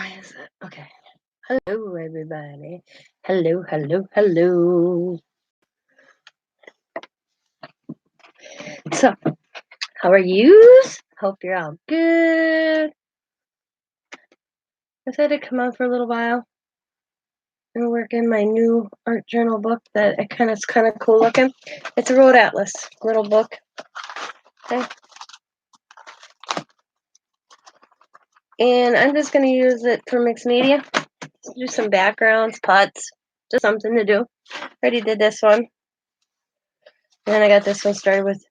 Why is it? Okay. Hello, everybody. Hello, hello, hello. So, how are yous? Hope you're all good. I decided to come on for a little while and work in my new art journal book that it's kind of cool looking. It's a road atlas little book. Okay. And I'm just going to use it for mixed media. Do some backgrounds, putts, just something to do. Already did this one. And then I got this one started with.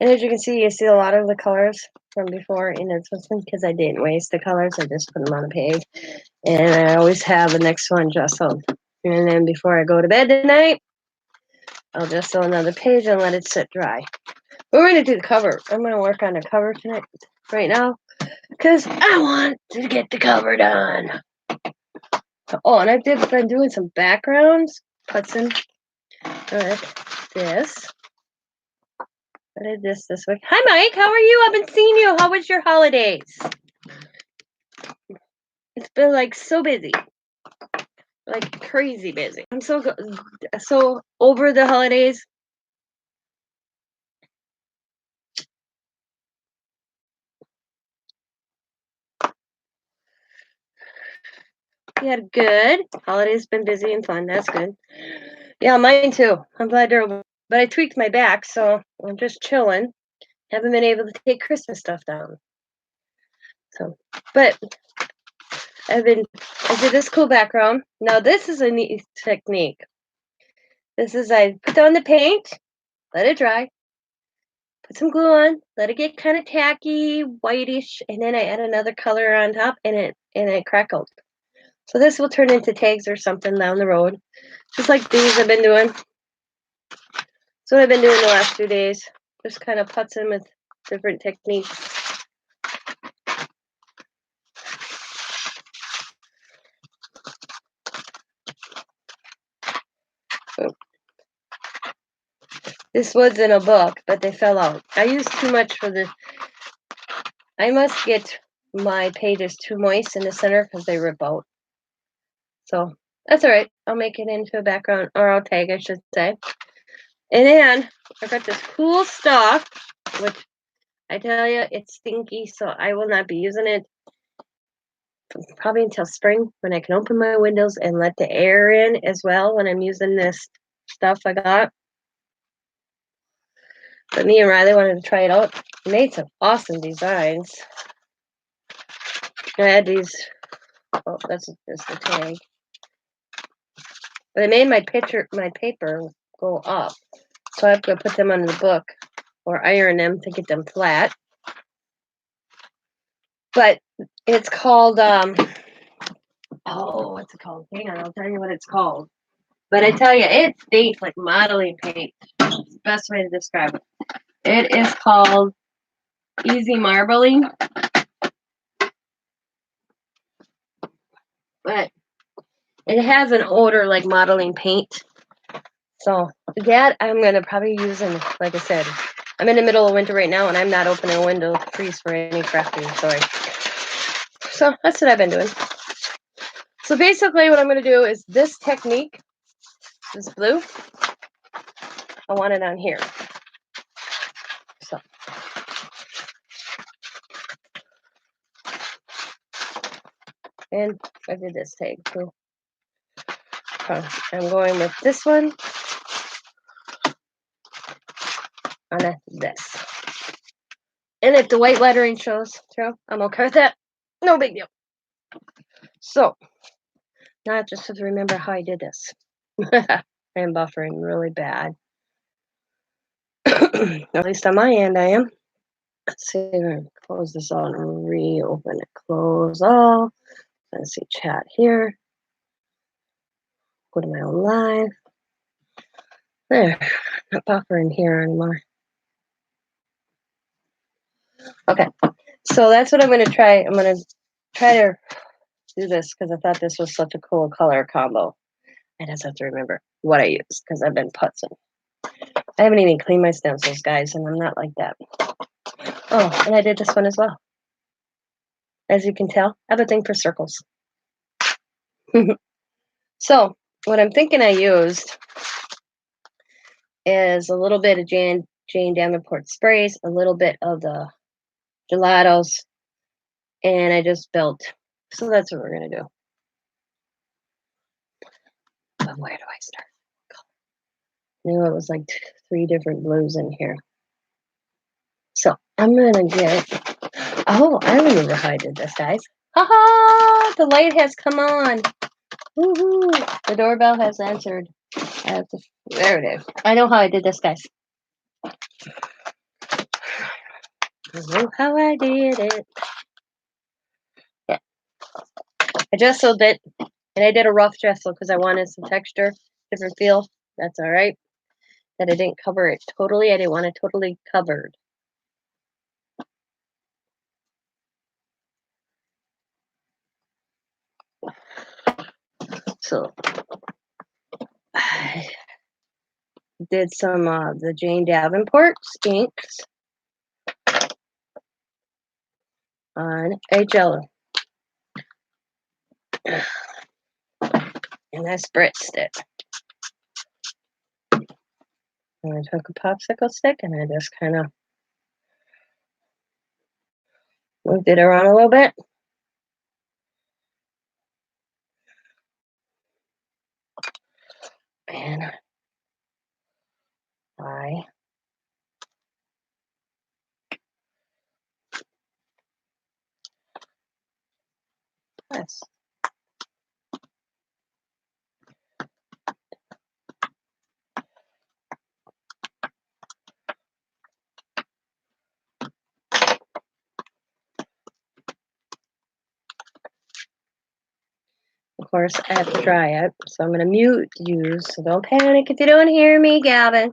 And as you see a lot of the colors from before in this one because I didn't waste the colors. I just put them on a page. And I always have the next one jostled. And then before I go to bed tonight, I'll jostle another page and let it sit dry. We're going to do the cover. I'm going to work on the cover tonight, right now, because I want to get the cover done. Oh, and I've been doing some backgrounds, puts in like this. I did this week. Hi, Mike. How are you? I haven't seen you. How was your holidays? It's been like so busy, like crazy busy. I'm so over the holidays. We had good holidays. Been busy and fun. That's good. Yeah, mine too. I'm glad they're over. But I tweaked my back, so I'm just chilling. Haven't been able to take Christmas stuff down. So, but I did this cool background. Now this is a neat technique. This is I put down the paint, let it dry, put some glue on, let it get kind of tacky, whitish, and then I add another color on top, and it crackled. So this will turn into tags or something down the road, just like these I've been doing. That's what I've been doing the last few days. Just kind of putzing with different techniques. This was in a book, but they fell out. I used too much for the. I must get my pages too moist in the center because they rip out. So that's all right. I'll make it into a background, or I'll tag, I should say. And then I got this cool stuff, which I tell you, it's stinky, so I will not be using it probably until spring when I can open my windows and let the air in as well when I'm using this stuff I got. But me and Riley wanted to try it out. We made some awesome designs. I had these. Oh, that's the tag. But I made my paper go up, so I have to put them on the book or iron them to get them flat. But it's called what's it called? Hang on, I'll tell you what it's called. But I tell you, it stinks like modeling paint. That's the best way to describe it. It is called Easy Marbling. But it has an odor like modeling paint. So that I'm going to probably use, and like I said, I'm in the middle of winter right now, and I'm not opening a window to freeze for any crafting. Sorry. So that's what I've been doing. So basically what I'm going to do is this technique, this blue, I want it on here. So. And I did this tag too. I'm going with this one on this. And if the white lettering shows through, I'm okay with that. No big deal. So, now I just have to remember how I did this. I am buffering really bad. At least on my end, I am. Let's see, I'm going to close this out and reopen it. Close all. Let's see, chat here. Go to my own live. There, not buffering here anymore. Okay, so that's what I'm going to try. I'm going to try to do this because I thought this was such a cool color combo. I just have to remember what I used because I've been putzing. I haven't even cleaned my stencils, guys, and I'm not like that. Oh, and I did this one as well. As you can tell, I have a thing for circles. So what I'm thinking I used is a little bit of Jane Davenport sprays, a little bit of the gelatos, and I just built. So that's what we're gonna do. But where do I start? I knew it was like 3 different blues in here. So I'm gonna get. Oh, I remember how I did this, guys. Haha! The light has come on. Woohoo! The doorbell has answered. There it is. I know how I did this, guys. I know how I did it. Yeah. I gessoed it, and I did a rough gesso because I wanted some texture, different feel. That's all right. That I didn't cover it totally. I didn't want it totally covered. So I did some the Jane Davenport inks on a jello. And I spritzed it. And I took a popsicle stick and I just kind of moved it around a little bit. And I press. Of course, I have to dry it, so I'm going to mute you, so don't panic if you don't hear me, Gavin.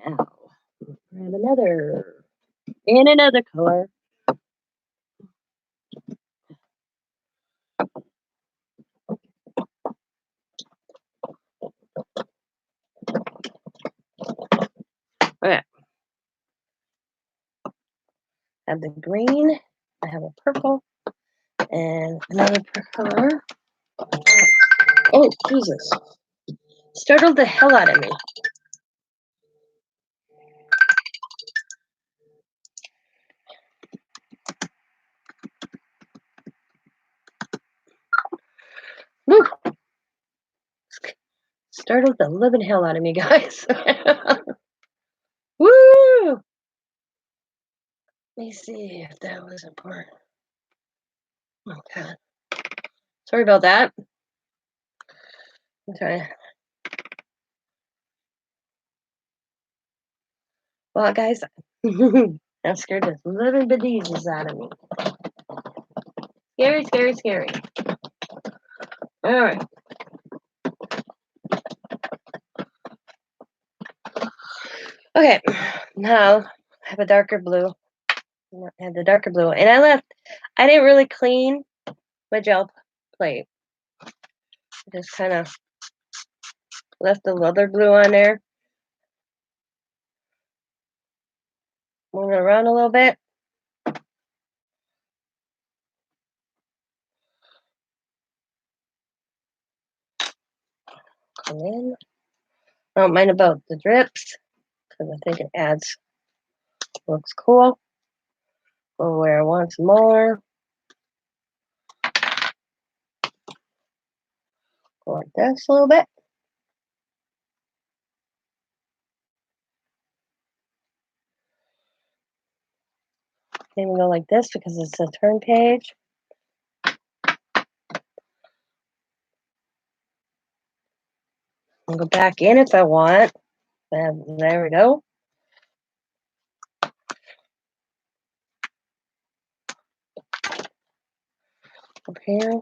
Now, grab another in another color. Okay. I have the green, I have a purple, and another color. Oh, Jesus. Startled the hell out of me. Woo! Startled the living hell out of me, guys. Woo! Let me see if that was important. Okay. Sorry about that. Okay. Well, guys, that scared the living bejesus out of me. Scary, scary, scary. All right. Okay. Now I have a darker blue. I had the darker blue, and I didn't really clean my gel plate. I just kind of left the leather blue on there. Move it around a little bit. Come in. I don't mind about the drips because I think it adds, looks cool. Go where I want some more. Go like this a little bit. Then we go like this because it's a turn page. I'll go back in if I want. And there we go. Up here.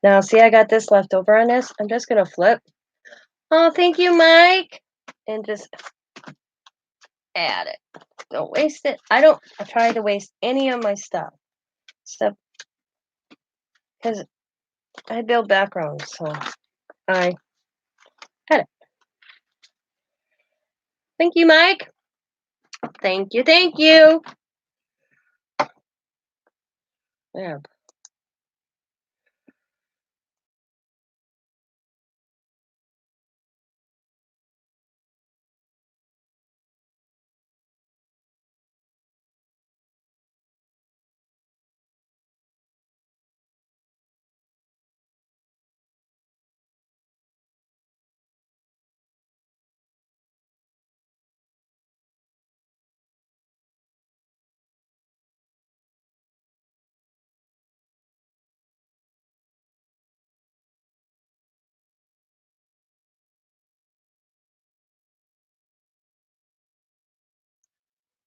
Now, see, I got this left over on this. I'm just going to flip. Oh, thank you, Mike. And just add it. Don't waste it. I try to waste any of my stuff. Except because I build backgrounds, so I add it. Thank you, Mike. Thank you, thank you. Yeah.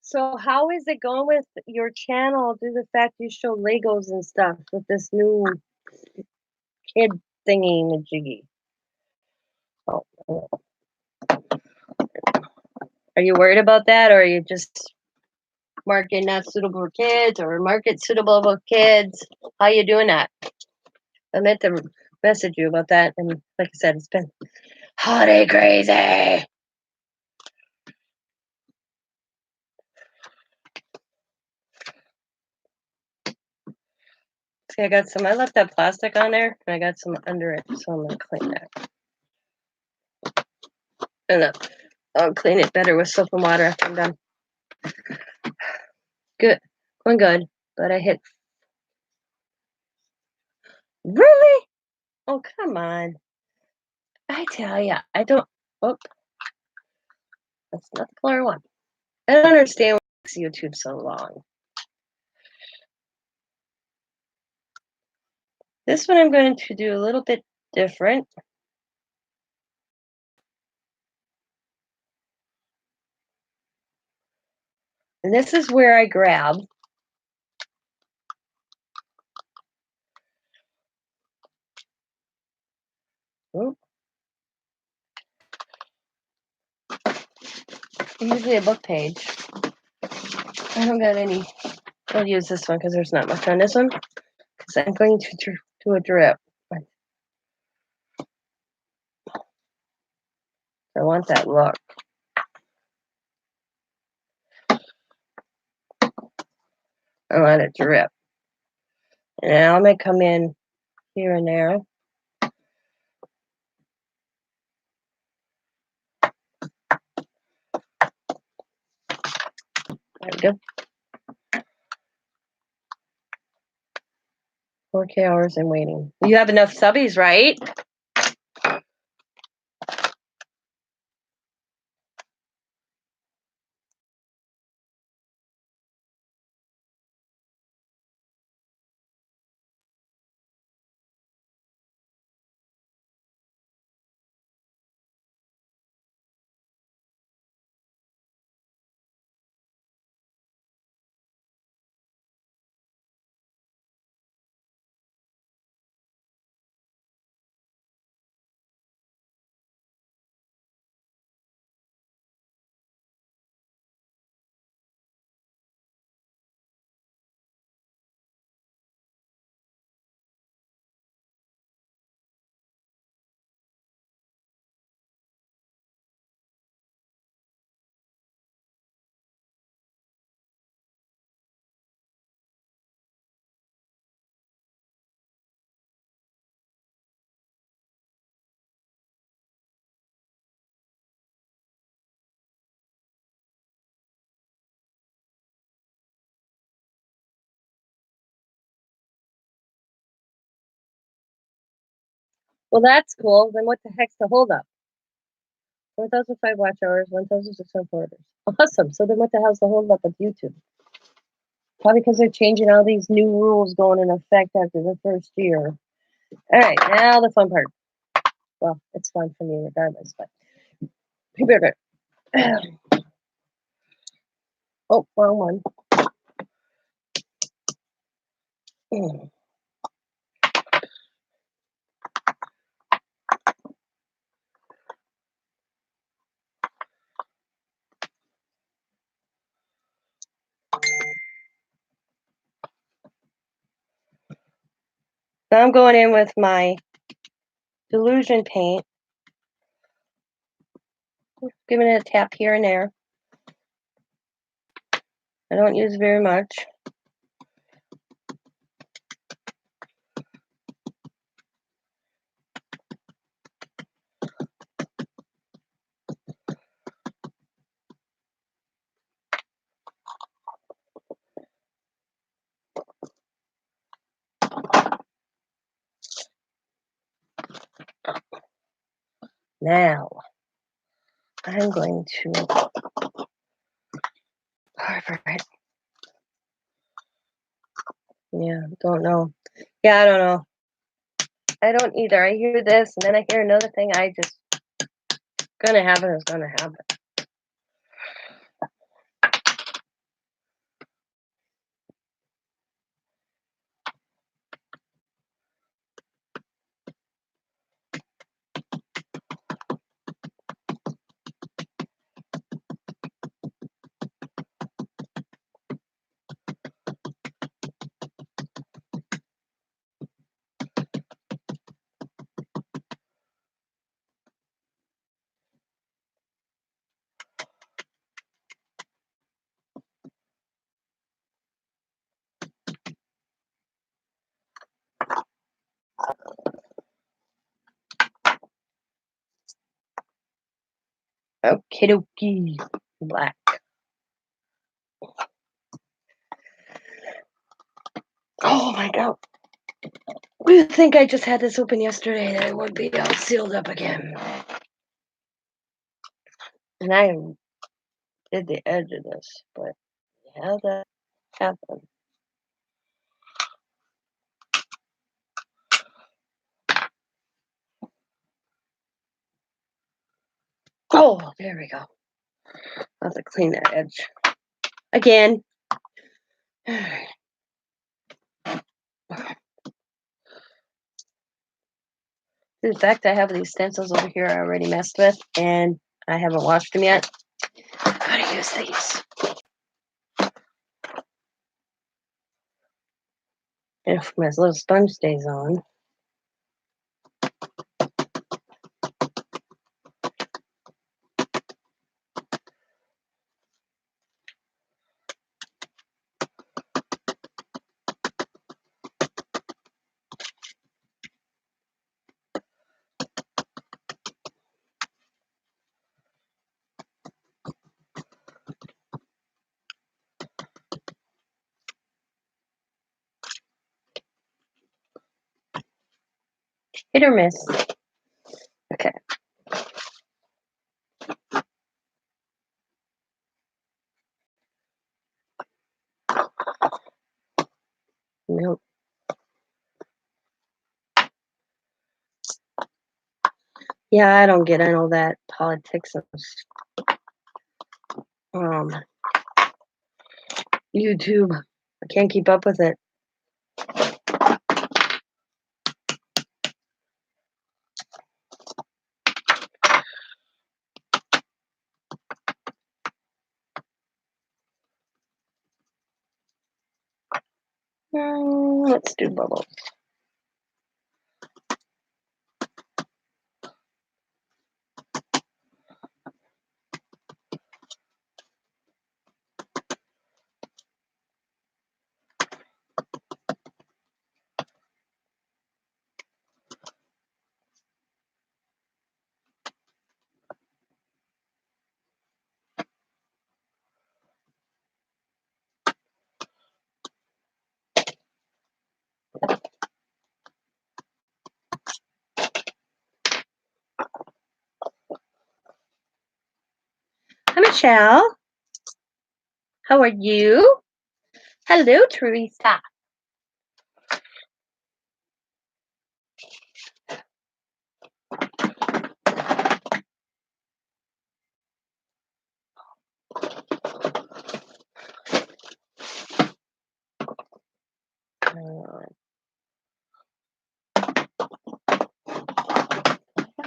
So how is it going with your channel due to the fact you show Legos and stuff with this new kid thingy majiggy? Oh, are you worried about that, or are you just market not suitable for kids, or market suitable for kids? How you doing that? I meant to message you about that, and like I said, it's been holiday crazy. See, I got some. I left that plastic on there, and I got some under it, so I'm gonna clean that. And I'll clean it better with soap and water after I'm done. Good, going good. But I hit. Really? Oh, come on. I tell ya, I don't. Oh, that's not the color one. I don't understand what makes YouTube so long. This one I'm going to do a little bit different. And this is where I grab. Oh, usually a book page. I don't got any. I'll use this one because there's not much on this one. Because I'm going to do a drip. I want that look. I want it to drip. And I'm going to come in here and there. There we go. 4K hours and waiting. You have enough subbies, right? Well, that's cool. Then what the heck's the holdup? 4,005 watch hours, 1,600 orders. Awesome. So then what the hell's the holdup with YouTube? Probably because they're changing all these new rules going in effect after the first year. All right, now the fun part. Well, it's fun for me regardless, but people are good. Oh, wrong one. Now I'm going in with my Delusion paint, giving it a tap here and there. I don't use very much. Now, I'm going to carve it. Yeah, don't know. Yeah, I don't know. I don't either. I hear this, and then I hear another thing. I just, gonna happen is gonna happen. Okie dokie. Black. Oh my god. We think I just had this open yesterday that it would be all sealed up again. And I did the edge of this, but how that happened? Oh, there we go. I'll have to clean that edge again. In fact, I have these stencils over here I already messed with, and I haven't washed them yet. How to use these. If my little sponge stays on. Hit or miss. Okay. Nope. Yeah, I don't get into all that politics of YouTube. I can't keep up with it. Let's do bubbles. Michelle. How are you? Hello, Teresa.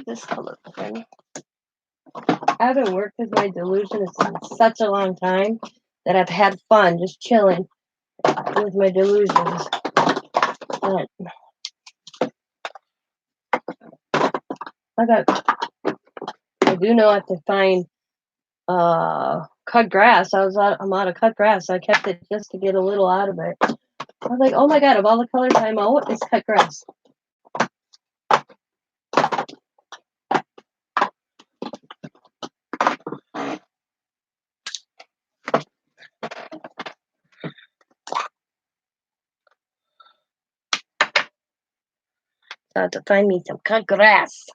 This color pen. I haven't worked with my delusion in such a long time that I've had fun just chilling with my delusions. But I do know I have to find cut grass. I'm out of cut grass. I kept it just to get a little out of it. I was like, oh my god, of all the colors I mow, it's cut grass. So I have to find me some cut grass.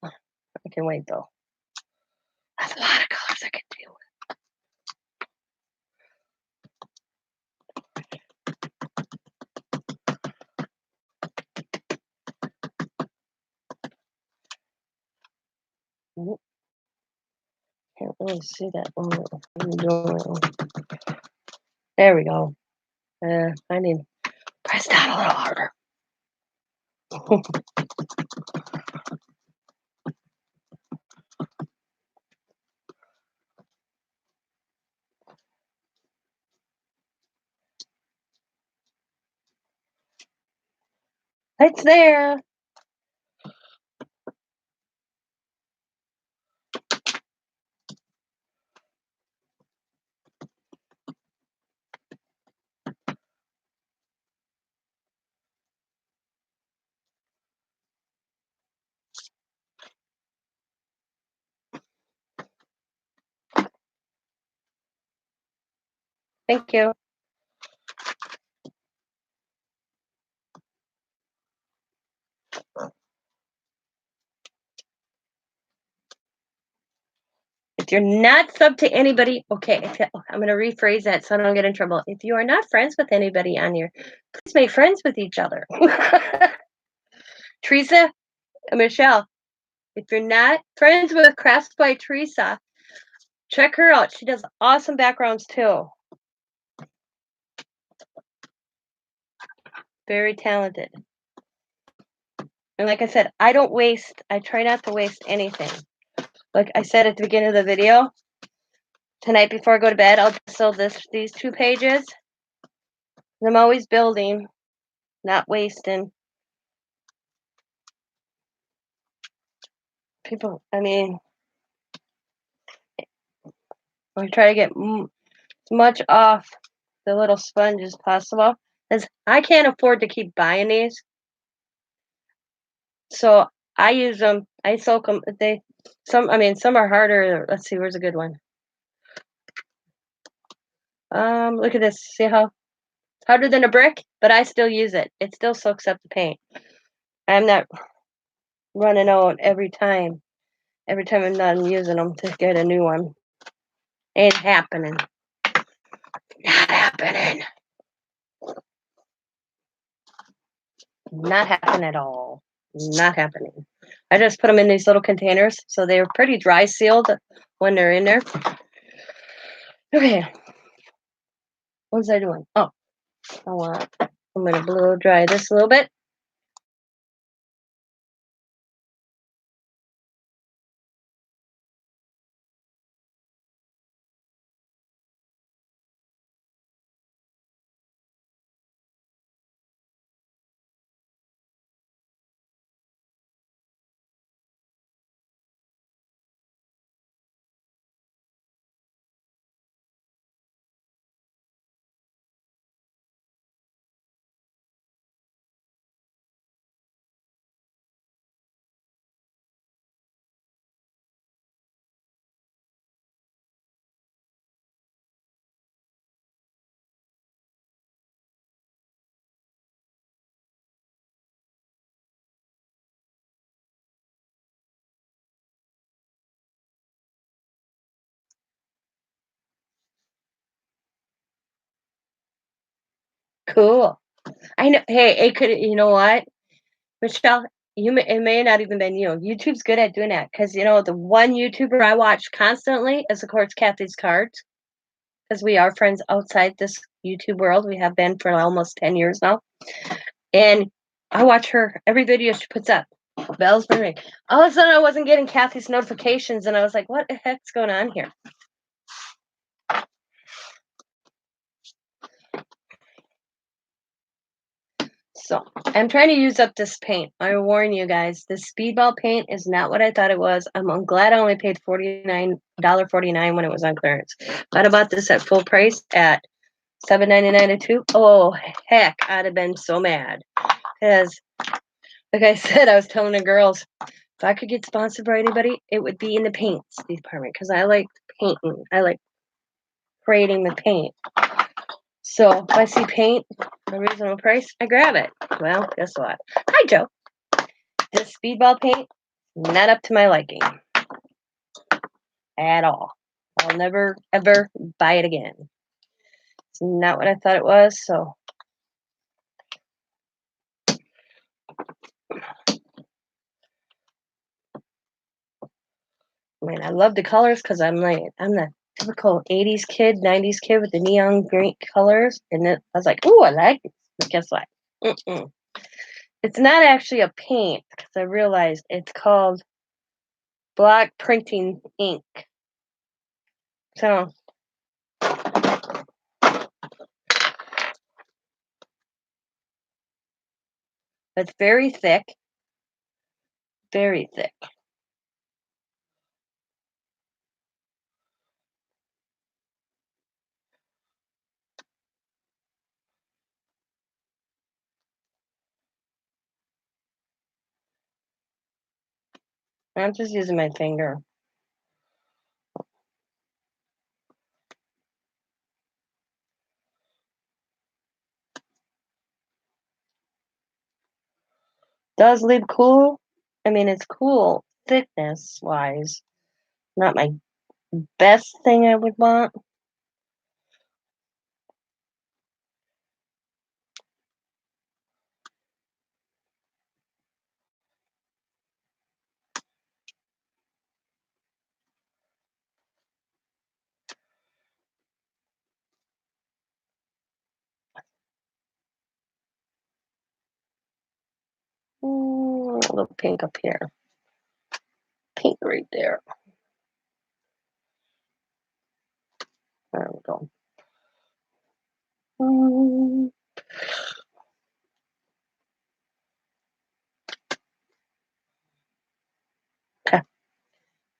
I can wait though. That's a lot of colors I can deal with. Can't really see that one. There we go. I need to press down a little harder. It's there. Thank you. If you're not sub to anybody, okay, I'm going to rephrase that so I don't get in trouble. If you are not friends with anybody on here, please make friends with each other. Teresa, Michelle, if you're not friends with Crafts by Teresa, check her out. She does awesome backgrounds too. Very talented. And like I said, I try not to waste anything. Like I said at the beginning of the video, tonight before I go to bed, I'll just sell these 2 pages. I'm always building, not wasting. People, I mean, I try to get as much off the little sponge as possible, because I can't afford to keep buying these. So I use them. I soak them. Some are harder. Let's see, where's a good one? Look at this. See how it's harder than a brick, but I still use it. It still soaks up the paint. I'm not running out every time. Every time I'm done using them to get a new one. Ain't happening. Not happening. Not happening at all. Not happening. I just put them in these little containers, so they're pretty dry sealed when they're in there. Okay. What was I doing? Oh, I'm going to blow dry this a little bit. Cool. I know. Hey, it could. You know what, Michelle? It may not even been you. YouTube's good at doing that because the one YouTuber I watch constantly is of course Kathy's Cards because we are friends outside this YouTube world. We have been for almost 10 years now, and I watch her every video she puts up. Bells ring. All of a sudden, I wasn't getting Kathy's notifications, and I was like, "What the heck's going on here?" So I'm trying to use up this paint. I warn you guys, this speedball paint is not what I thought it was. I'm glad I only paid $49.49 when it was on clearance. But I bought this at full price at $7.99 a tube. Oh heck, I'd have been so mad. Because like I said, I was telling the girls, if I could get sponsored by anybody, it would be in the paints department because I like painting. I like creating the paint. So if I see paint at a reasonable price, I grab it. Well, guess what? Hi, Joe. This speedball paint, not up to my liking at all. I'll never, ever buy it again. It's not what I thought it was, so. I mean, I love the colors because I'm the typical 80s kid, 90s kid with the neon green colors. And I was like, ooh, I like it. But guess what? Mm-mm. It's not actually a paint because I realized it's called block printing ink. So it's very thick, very thick. I'm just using my finger. Does leave cool. I mean, it's cool thickness wise. Not my best thing I would want. A little pink up here. Pink right there. There we go. Okay.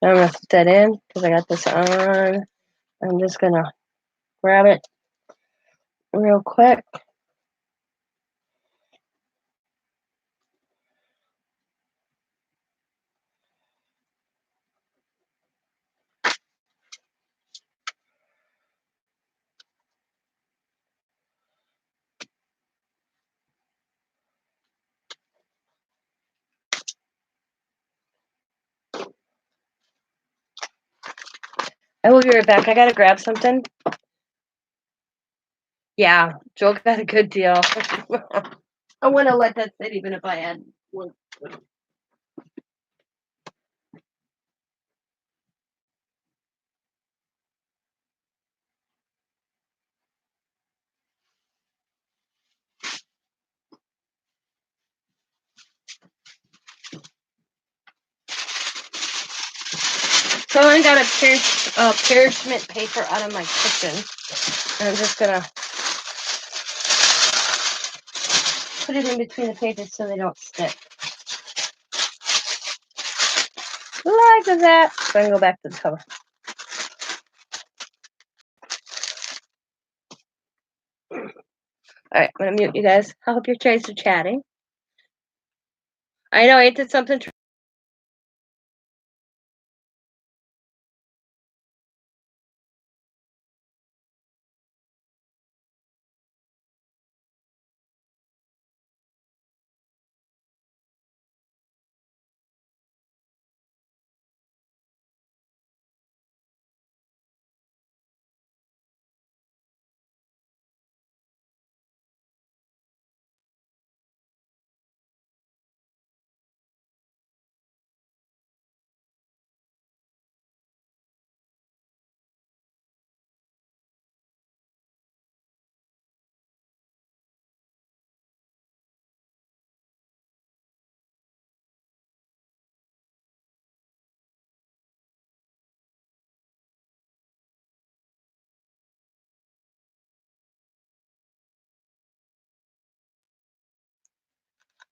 Now I'm going to put that in because I got this on. I'm just going to grab it real quick. I will be right back. I got to grab something. Yeah, Joel got a good deal. I wouldn't have let that sit even if I had one. So I got a parchment paper out of my kitchen. And I'm just going to put it in between the pages so they don't stick. Like that. So I can go back to the cover. All right, I'm going to mute you guys. I hope your trays are chatting. I know, ain't it something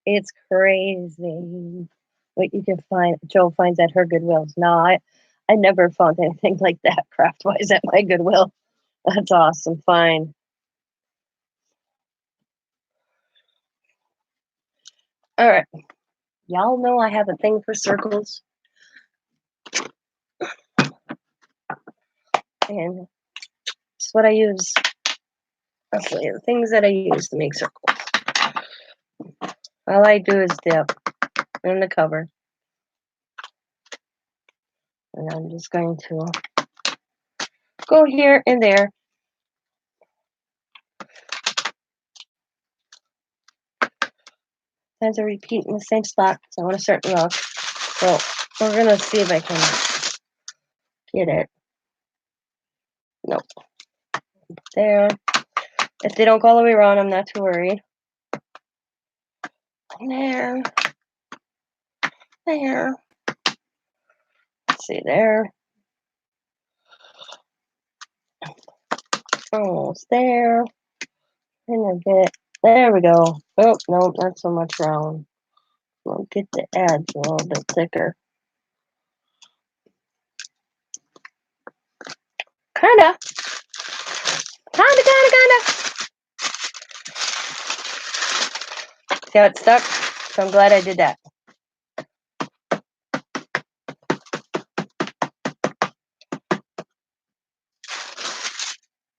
It's crazy what you can find. Joe finds at her Goodwills. No, I never found anything like that craft-wise at my Goodwill. That's awesome. Fine. All right. Y'all know I have a thing for circles. And it's what I use. Actually, the things that I use to make circles. All I do is dip in the cover. And I'm just going to go here and there. Sometimes I repeat in the same spot because I want a certain look. So we're going to see if I can get it. Nope. There. If they don't go all the way around, I'm not too worried. There. There. Let's see, there. Almost there. And a bit. There we go. Oh, no, not so much round. We'll get the edge a little bit thicker. Kinda. See how it's stuck? So I'm glad I did that.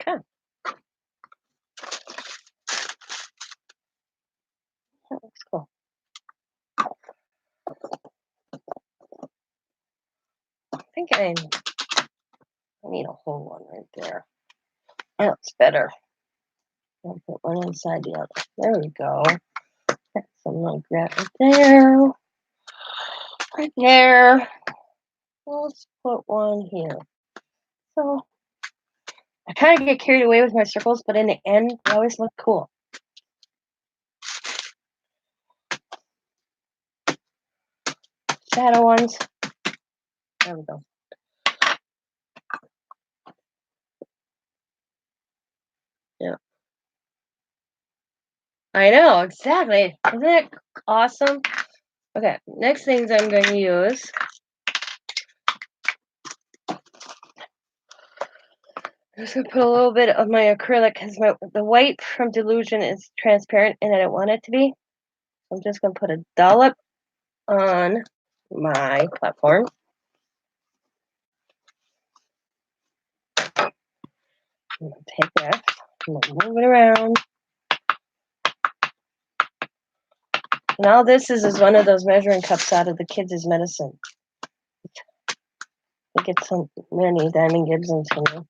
Okay. That looks cool. I think I need a whole one right there. That's better. I'll put one inside the other. There we go. Something like that right there. Right there. Let's put one here. So I kind of get carried away with my circles, but in the end, they always look cool. Shadow ones. There we go. Yeah. I know, exactly. Isn't it awesome? Okay, next things I'm going to use. I'm just going to put a little bit of my acrylic because the white from Delusion is transparent and I don't want it to be. I'm just going to put a dollop on my platform. I'm going to take that, I'm going to move it around. Now this is one of those measuring cups out of the kids' medicine. I get so many Diamond Gibsons from you.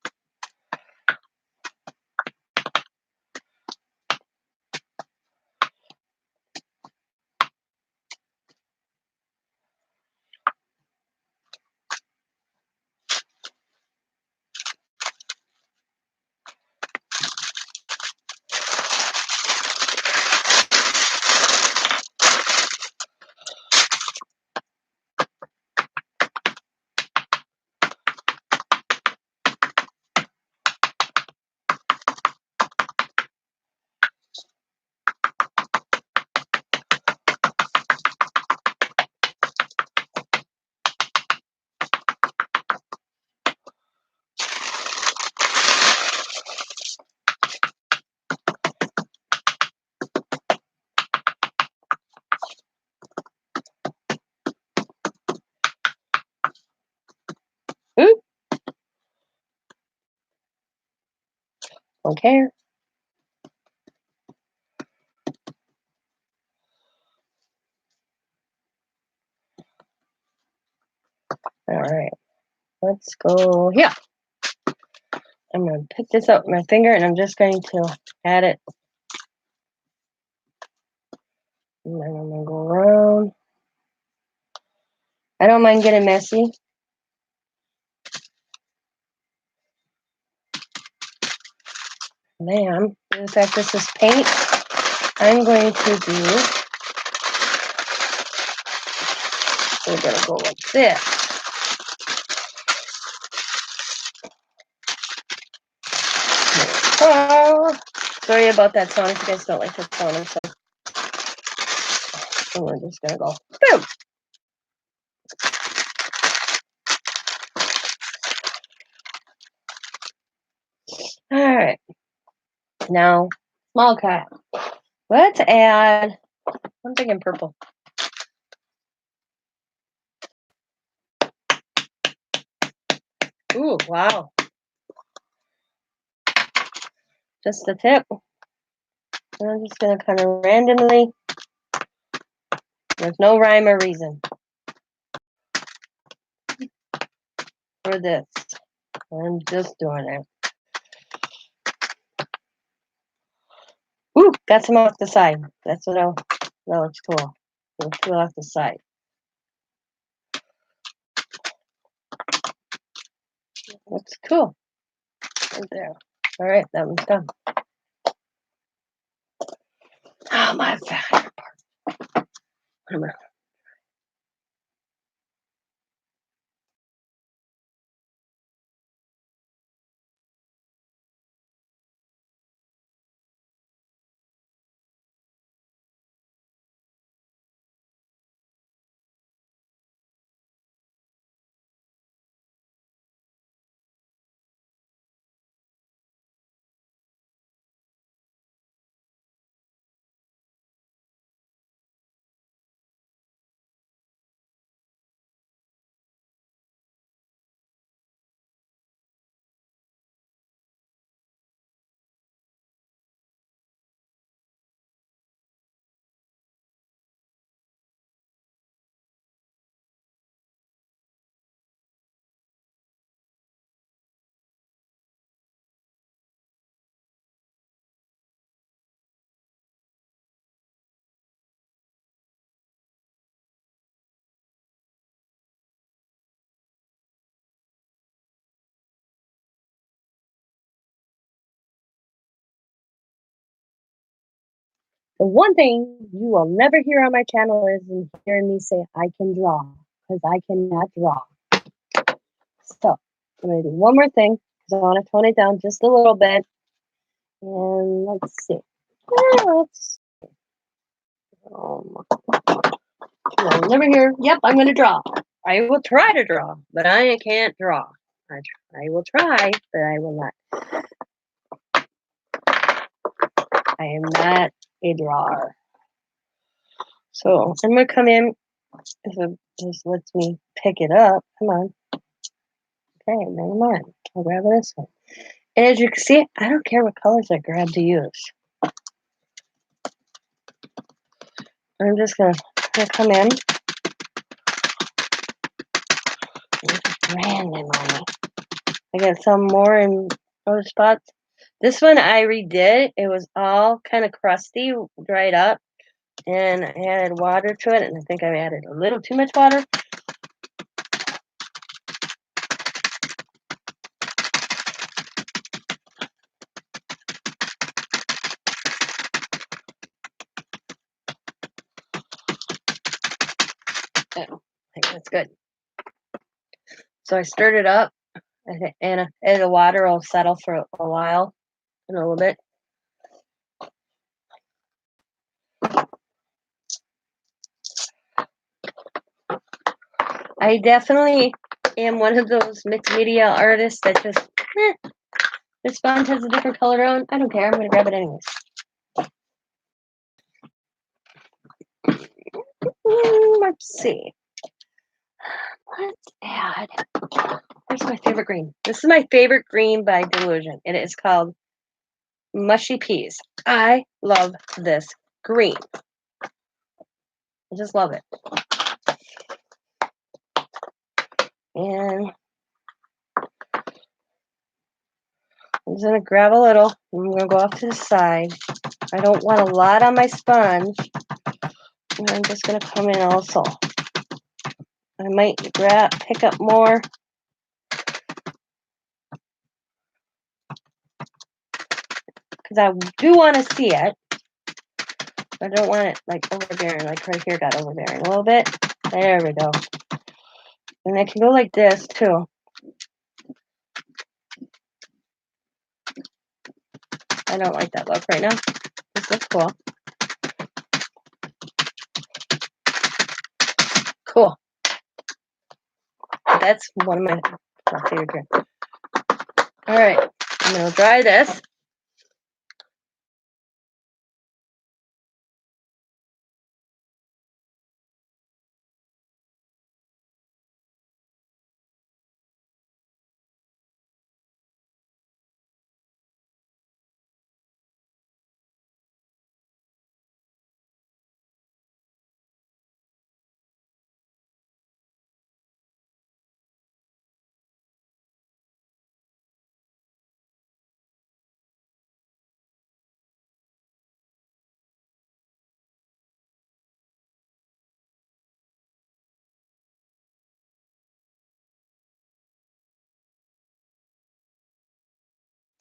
Okay. All right. Let's go here. I'm going to pick this up with my finger and I'm just going to add it. And then I'm going to go around. I don't mind getting messy. Then, in fact, this is paint. I'm going to do, we're going to go like this. Oh, sorry about that sound if you guys don't like that sound. I'm sorry. And we're just gonna go boom. All right. Now, small cat. Let's add. I'm thinking purple. Ooh, wow. Just the tip. And I'm just gonna kind of randomly. There's no rhyme or reason for this. I'm just doing it. Ooh, got some off the side. That looks cool. Two off the side. Looks cool. Right there. All right, that one's done. Oh, my favorite part. The one thing you will never hear on my channel is hearing me say I can draw, because I cannot draw. So I'm going to do one more thing, because I want to tone it down just a little bit. And let's see. You'll never hear, yep, I'm going to draw. I will try to draw, but I can't draw. I will try, but I will not. I am not a drawer. So I'm going to come in. If it just lets me pick it up. Come on. Okay, never mind. I'll grab this one. And as you can see, I don't care what colors I grab to use. I'm just going to come in. Randomly. I got some more in other spots. This one I redid. It was all kind of crusty, dried up. And I added water to it. And I think I added a little too much water. Oh, I think that's good. So I stirred it up. And the water will settle for a while. In a little bit. I definitely am one of those mixed media artists that just, this font has a different color on. I don't care. I'm going to grab it anyways. Let's see. Let's add. Where's my favorite green? This is my favorite green by Delusion. It is called Mushy Peas. I love this green. I just love it. And I'm just going to grab a little. I'm going to go off to the side. I don't want a lot on my sponge. And I'm just going to come in also. I might pick up more. Because I do want to see it. I don't want it like overbearing, like right here got overbearing a little bit. There we go. And I can go like this too. I don't like that look right now. This looks cool. That's one of my favorite drinks. All right, I'm gonna dry this.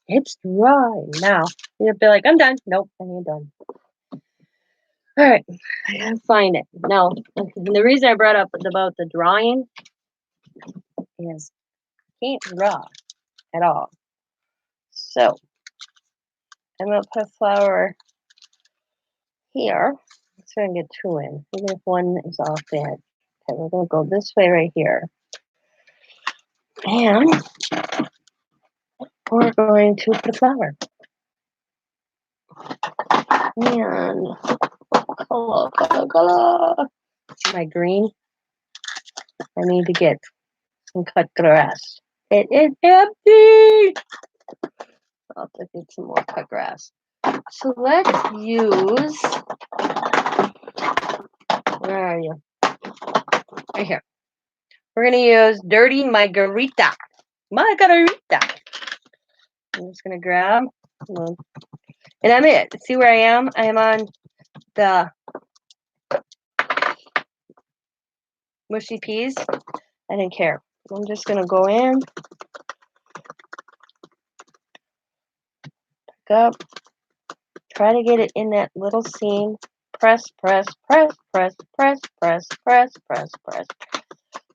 It's dry now. You'll be like, I'm done. Nope, I ain't done. All right, I gotta find it. Now, the reason I brought up about the drying is I can't draw at all. So I'm gonna put flour here. Let's try and get two in, even if one is off the edge. Okay, we're gonna go this way right here. And we're going to put flour. And color. My green. I need to get some cut grass. It is empty. I'll have to get some more cut grass. So let's use. Where are you? Right here. We're gonna use dirty margarita. Margarita. I'm just gonna grab. And I'm it. See where I am? I am on the mushy peas. I didn't care. I'm just gonna go in, pick up, try to get it in that little seam. Press, press, press, press, press, press, press, press, press,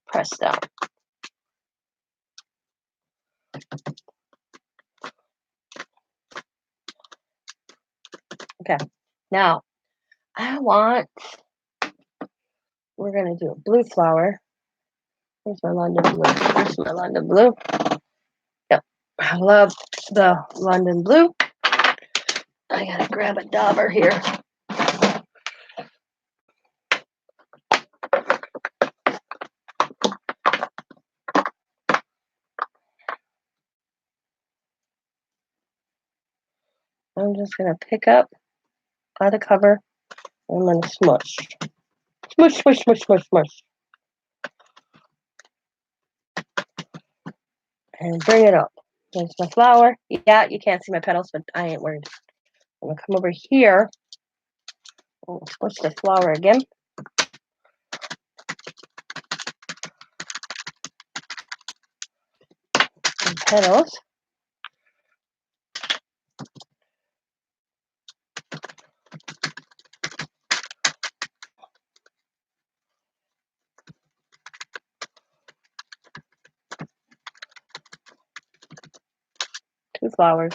press down. Okay. Now we're gonna do a blue flower. Here's my London blue. Here's my London blue. Yep. I love the London blue. I gotta grab a dauber here. I'm just gonna pick up by the cover and I'm gonna smush. Smush, smush, smush, smush, smush. And bring it up. There's my flower. Yeah, you can't see my petals, but I ain't worried. I'm gonna come over here and smush the flower again. And petals. Two flowers.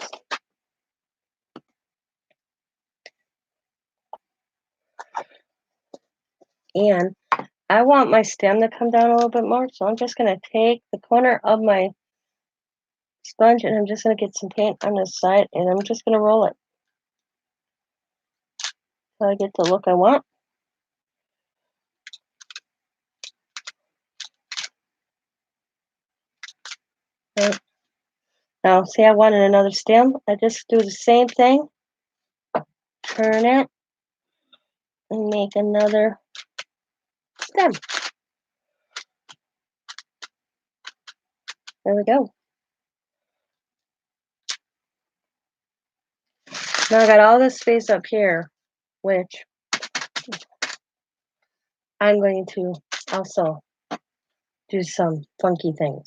And I want my stem to come down a little bit more, so I'm just going to take the corner of my sponge and I'm just going to get some paint on this side and I'm just going to roll it. So I get the look I want. Right. Now, see, I wanted another stem. I just do the same thing. Turn it and make another stem. There we go. Now I got all this space up here, which I'm going to also do some funky things.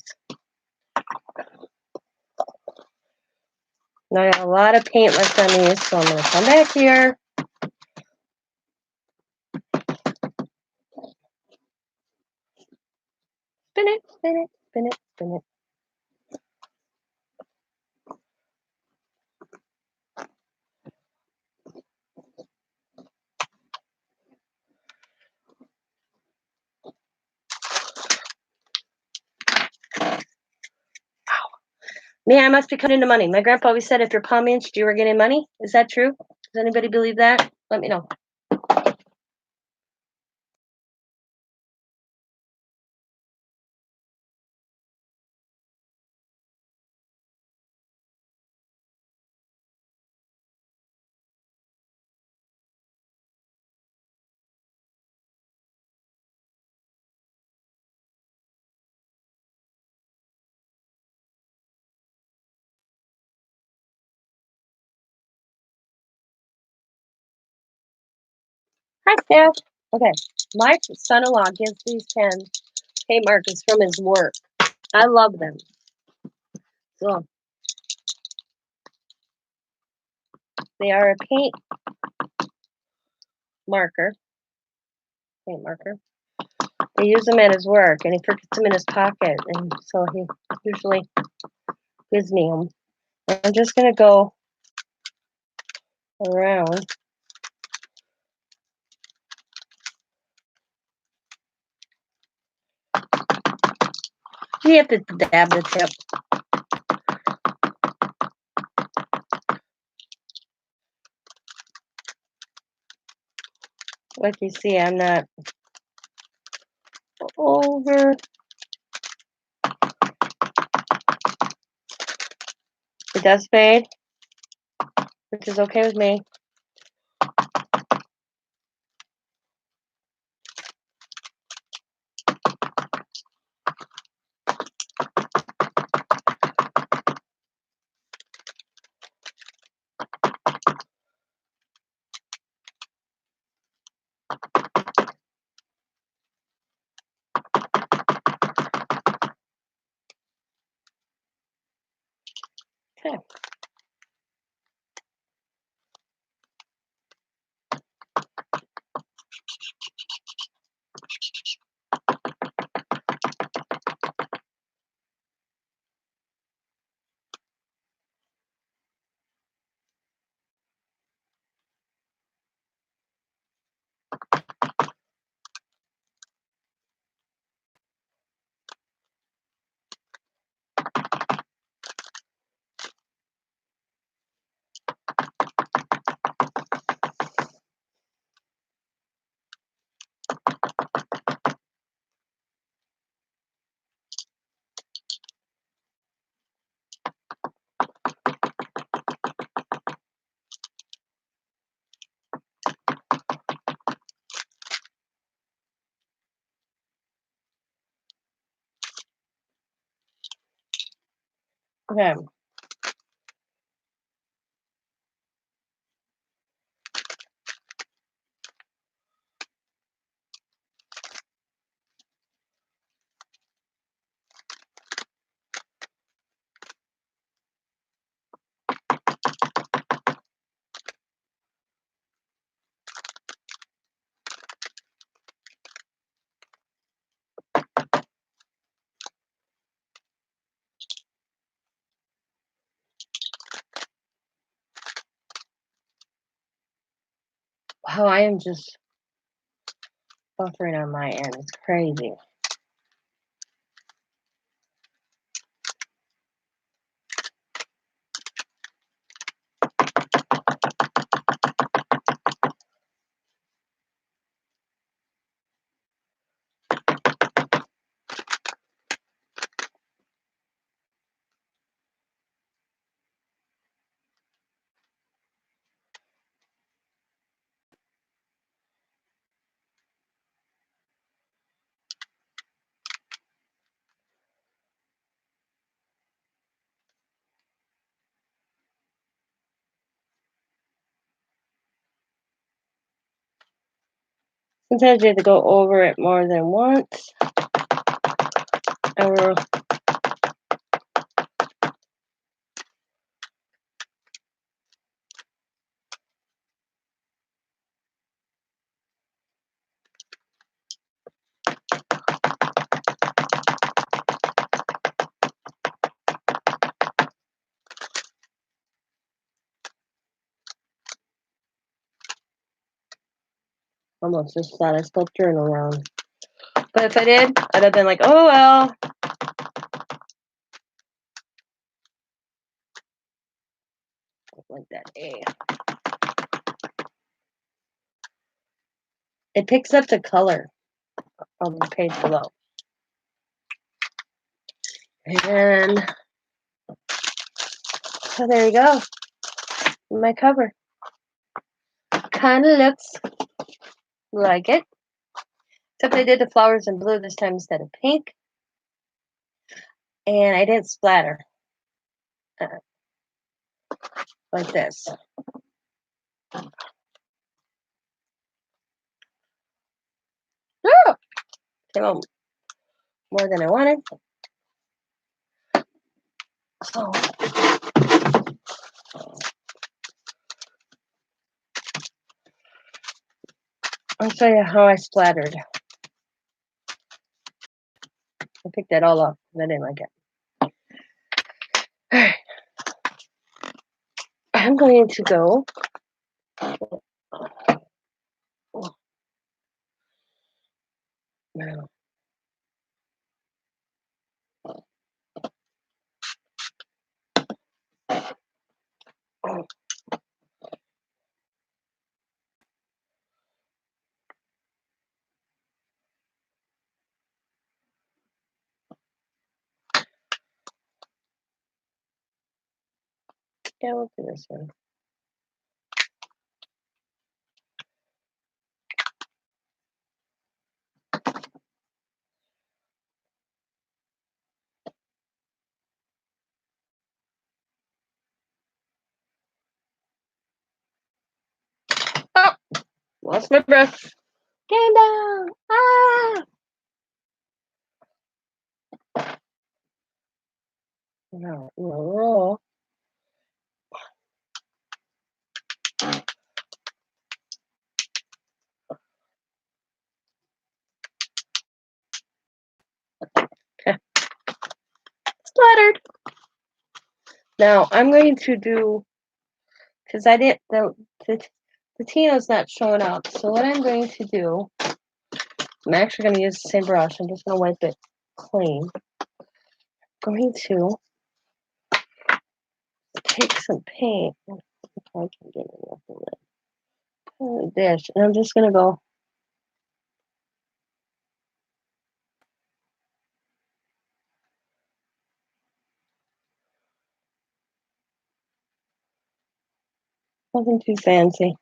Now I got a lot of paint left on these, so I'm going to come back here. Spin it, spin it, spin it, spin it. Me, I must be coming into money. My grandpa always said if you're palm inched, you were getting money. Is that true? Does anybody believe that? Let me know. Hi, Steph. Okay, my son-in-law gives these pens, paint markers from his work. I love them. So they are a marker, paint marker. He uses them at his work, and he forgets them in his pocket, and so he usually gives me them. I'm just gonna go around. You have to dab the tip. Like you see, I'm not over. It does fade, which is okay with me. Okay. Okay. Wow, I am just buffering on my end. It's crazy. Sometimes you have to go over it more than once. Or almost just thought I spelled journal wrong. But if I did, I'd have been like, oh well. like that. It picks up the color of the page below. And so there you go. My cover. Kind of looks like it. Except I did the flowers in blue this time instead of pink. And I didn't splatter. Like this. Oh! Came out more than I wanted. So I'll show you how I splattered. I picked that all up. I didn't like it. Alright. I'm going to go. No. Yeah, we'll do this one. Oh! Lost my breath. Came down. Ah! No, roll. Splattered. Now I'm going to do, because I didn't, the Tino's not showing up. So what I'm going to do, I'm actually going to use the same brush. I'm just going to wipe it clean. I'm going to take some paint. If I can get enough of it. Like this. And I'm just going to go. Nothing too fancy.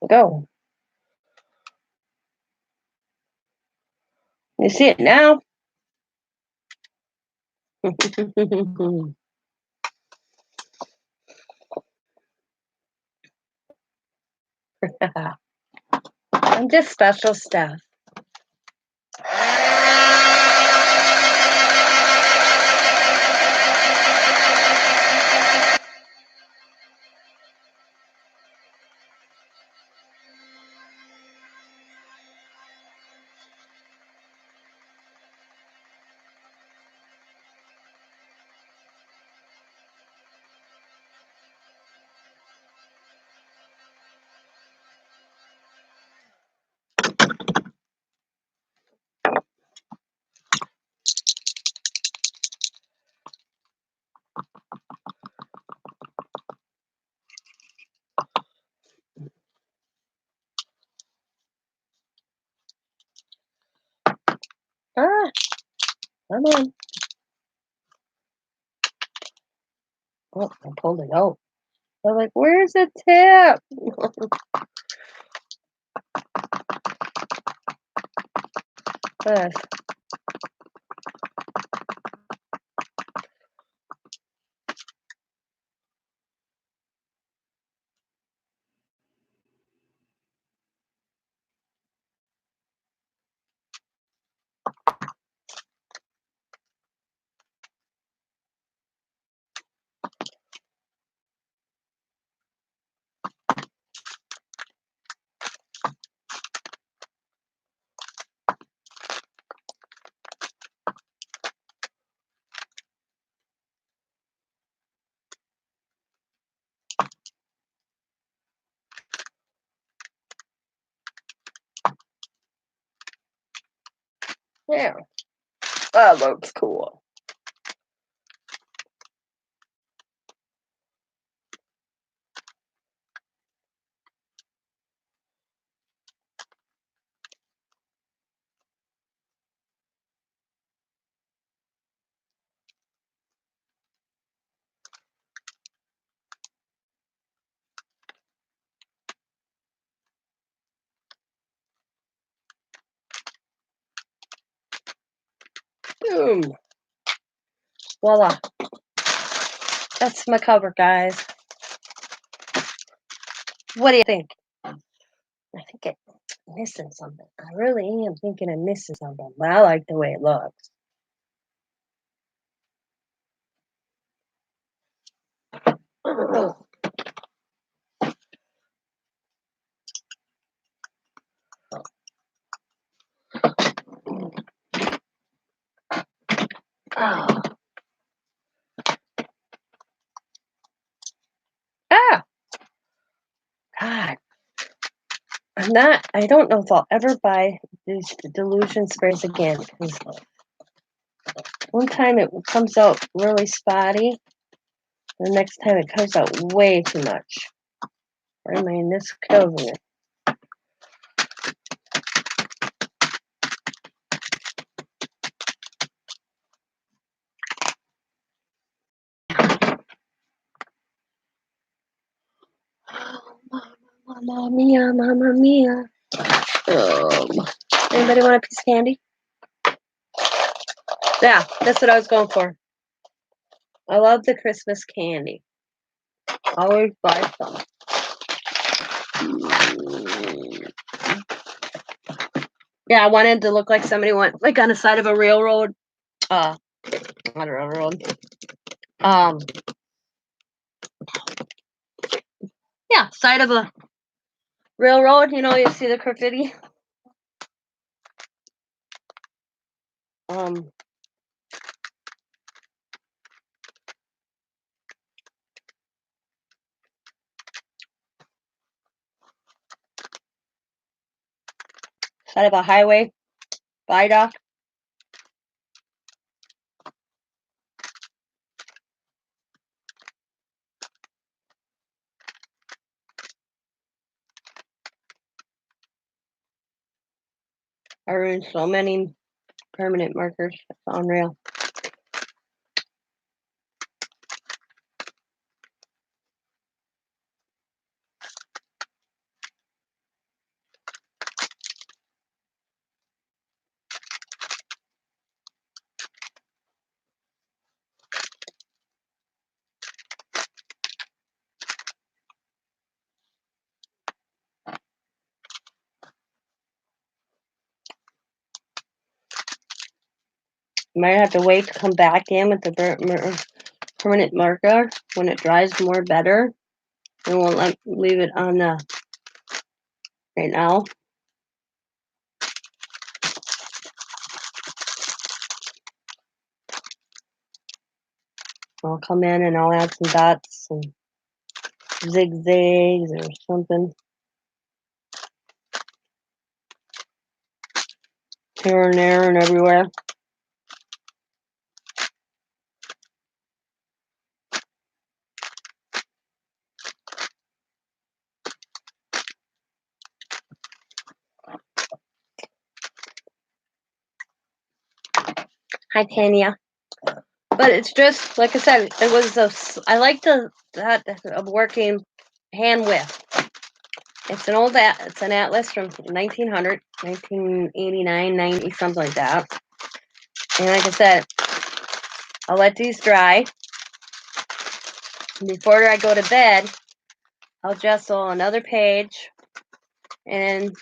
Go. You see it now? I'm just special stuff. Ah, come on. Oh, I pulled it out. I'm like, where's the tip? this. Yeah, that looks cool. Boom. Voila. That's my cover, guys. What do you think? I think I'm missing something. I really am thinking I'm missing something, but I like the way it looks. Oh. Oh. Ah! God. I don't know if I'll ever buy these delusion sprays again. Because one time it comes out really spotty. The next time it comes out way too much. I mean, this kills me. Mamma mia, mamma mia. Anybody want a piece of candy? Yeah, that's what I was going for. I love the Christmas candy. Always buy some. Yeah, I wanted to look like somebody went like on the side of a railroad. Not a railroad. Yeah, side of a railroad. You know, you see the graffiti. Side of a highway. Viaduct. I ruined so many permanent markers. It's unreal. You might have to wait to come back in with the permanent marker when it dries more better. I won't leave it on the right now. I'll come in and I'll add some dots and zigzags or something here and there and everywhere. Hi, Tanya. But it's just like I said. It was I like that of working hand with. It's an atlas from 1900. 1989, 90, something like that. And like I said, I'll let these dry. Before I go to bed, I'll gesso another page. And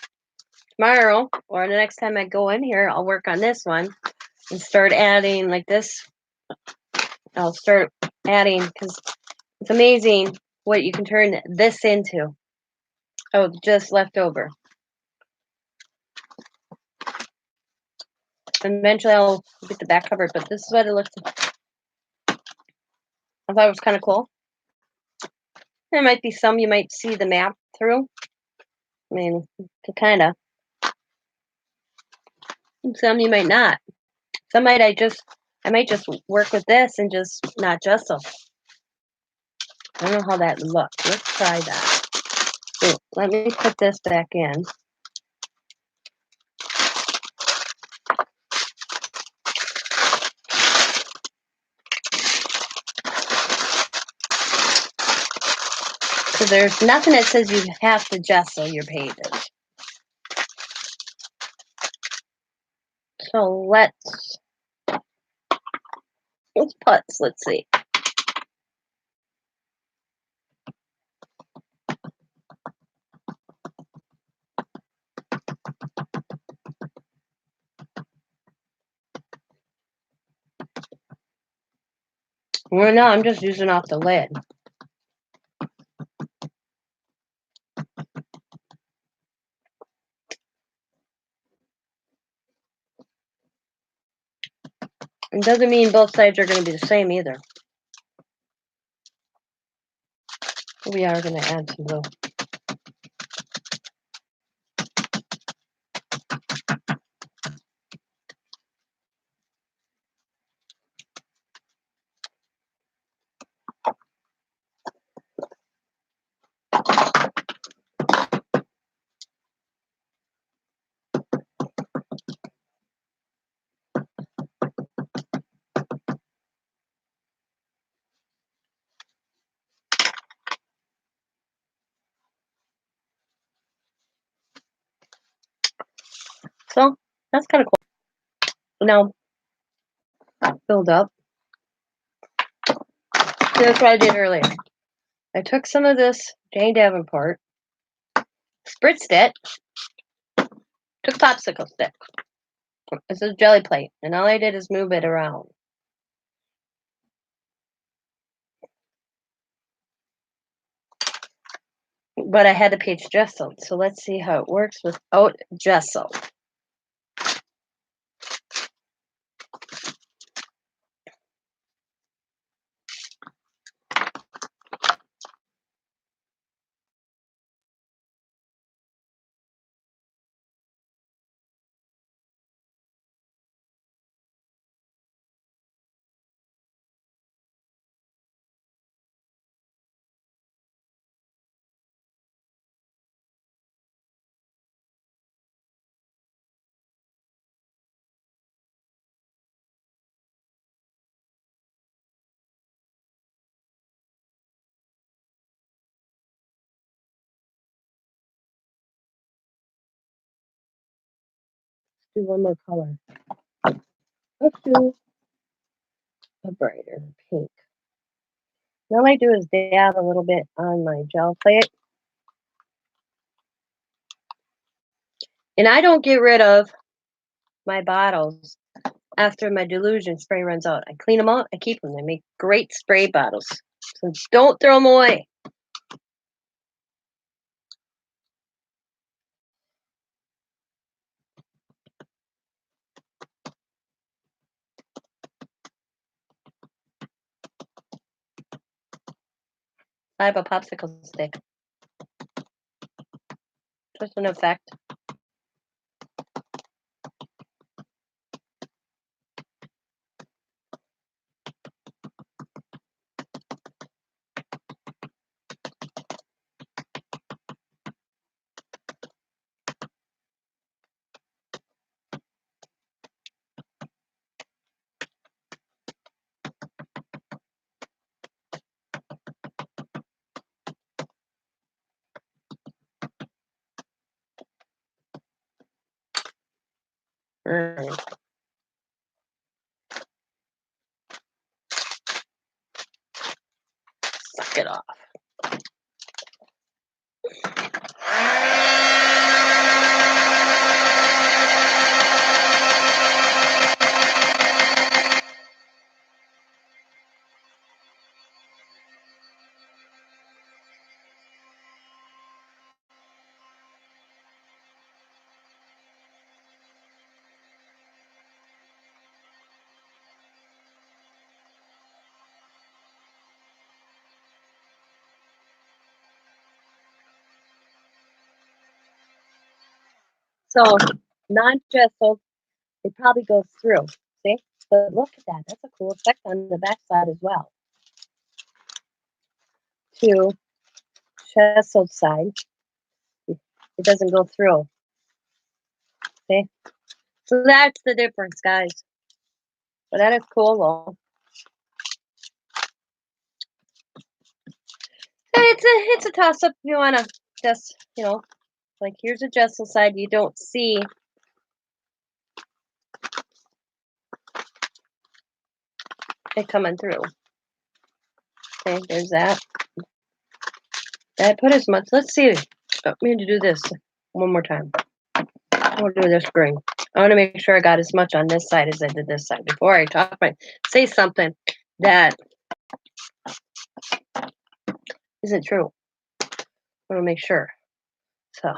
tomorrow, or the next time I go in here, I'll work on this one and start adding like this. I'll start adding because it's amazing what you can turn this into. Oh, just left over. Eventually I'll get the back covered, but this is what it looks like. I thought it was kind of cool. There might be some you might see the map through. I mean, kind of. Some you might not. Some might I might just work with this and just not gesso. I don't know how that looks. Let's try that. Ooh, let me put this back in. So there's nothing that says you have to gesso your pages. So let's putz. Let's see. Well, no, I'm just using off the lid. It doesn't mean both sides are going to be the same either. We are going to add some glue. So that's kind of cool. Now, filled up. See, that's what I did earlier. I took some of this Jane Davenport, spritzed it, took a popsicle stick. This is a jelly plate, and all I did is move it around. But I had the page gessoed, so let's see how it works without gesso. Do one more color. Let's do a brighter pink. Now all I do is dab a little bit on my gel plate. And I don't get rid of my bottles after my delusion spray runs out. I clean them out, I keep them. They make great spray bottles. So don't throw them away. I have a popsicle stick. Just an effect. Alright. Suck it off. So non-gessoed, it probably goes through. See? But look at that. That's a cool effect on the back side as well. To gessoed side, it doesn't go through. See? So that's the difference, guys. But that is cool though. It's a toss up if you wanna just, like here's a gesso side you don't see. It coming through. Okay, there's that. I put as much. Let's see. I'm going to do this one more time. We'll do this green. I want to make sure I got as much on this side as I did this side before I say something that isn't true. I want to make sure. So,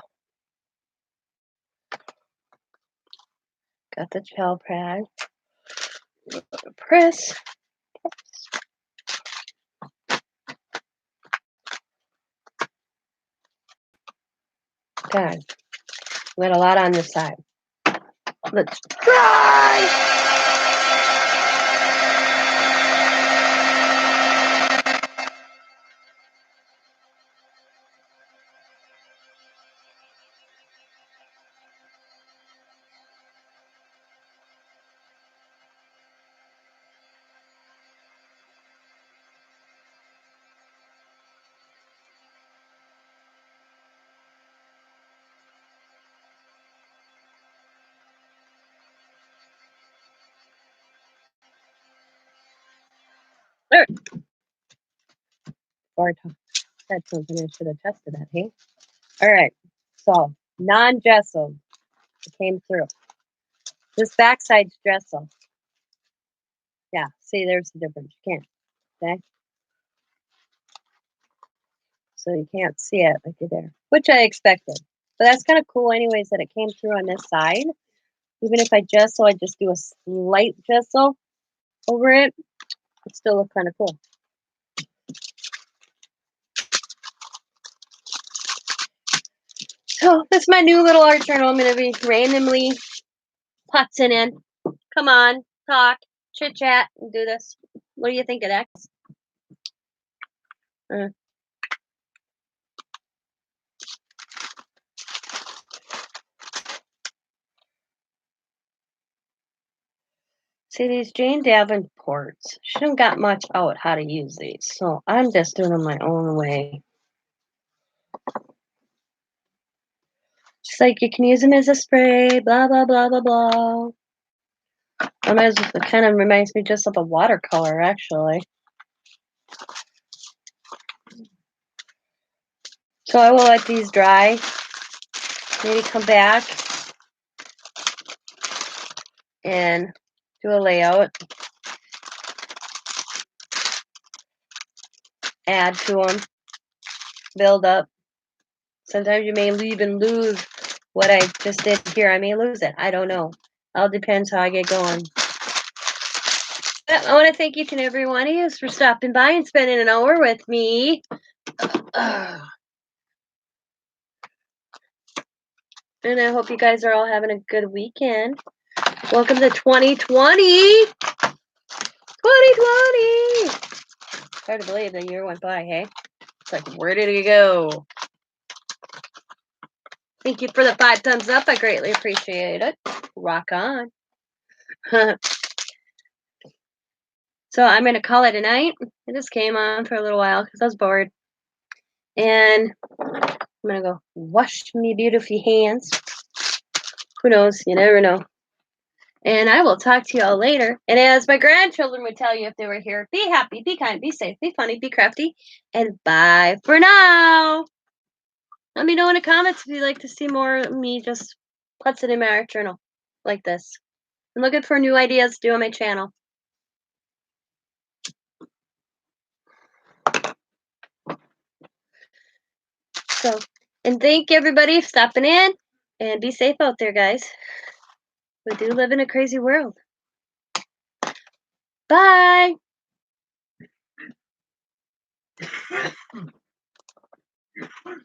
got the gel pad. Press. God, we got a lot on this side. Let's try. There. Before I said something, I should have tested that, hey? All right. So, non-gesso. It came through. This backside's gesso. Yeah, see, there's the difference. You can't, okay? So you can't see it like you're there, which I expected. But that's kind of cool anyways that it came through on this side. Even if I gesso, I just do a slight gesso over it. It still looks kind of cool. So that's my new little art journal. I'm going to be randomly putzing in. Come on, talk, chit chat, and do this. What do you think of that? See, these Jane Davenports, she don't got much out how to use these. So I'm just doing them my own way. She's like, you can use them as a spray, blah, blah, blah, blah, blah. It kind of reminds me just of a watercolor, actually. So I will let these dry. Maybe come back and do a layout. Add to them. Build up. Sometimes you may even lose what I just did here. I may lose it. I don't know. All depends how I get going. But I want to thank each and every one of you for stopping by and spending an hour with me. And I hope you guys are all having a good weekend. Welcome to 2020. 2020. Hard to believe the year went by, hey? It's like, where did it go? Thank you for the 5 thumbs up. I greatly appreciate it. Rock on. So I'm going to call it a night. I just came on for a little while because I was bored. And I'm going to go wash me beautiful hands. Who knows? You never know. And I will talk to you all later. And as my grandchildren would tell you if they were here, be happy, be kind, be safe, be funny, be crafty, and bye for now. Let me know in the comments if you'd like to see more of me just putzing in my art journal like this. I'm looking for new ideas to do on my channel. So, and thank everybody for stopping in, and be safe out there, guys. We do live in a crazy world. Bye.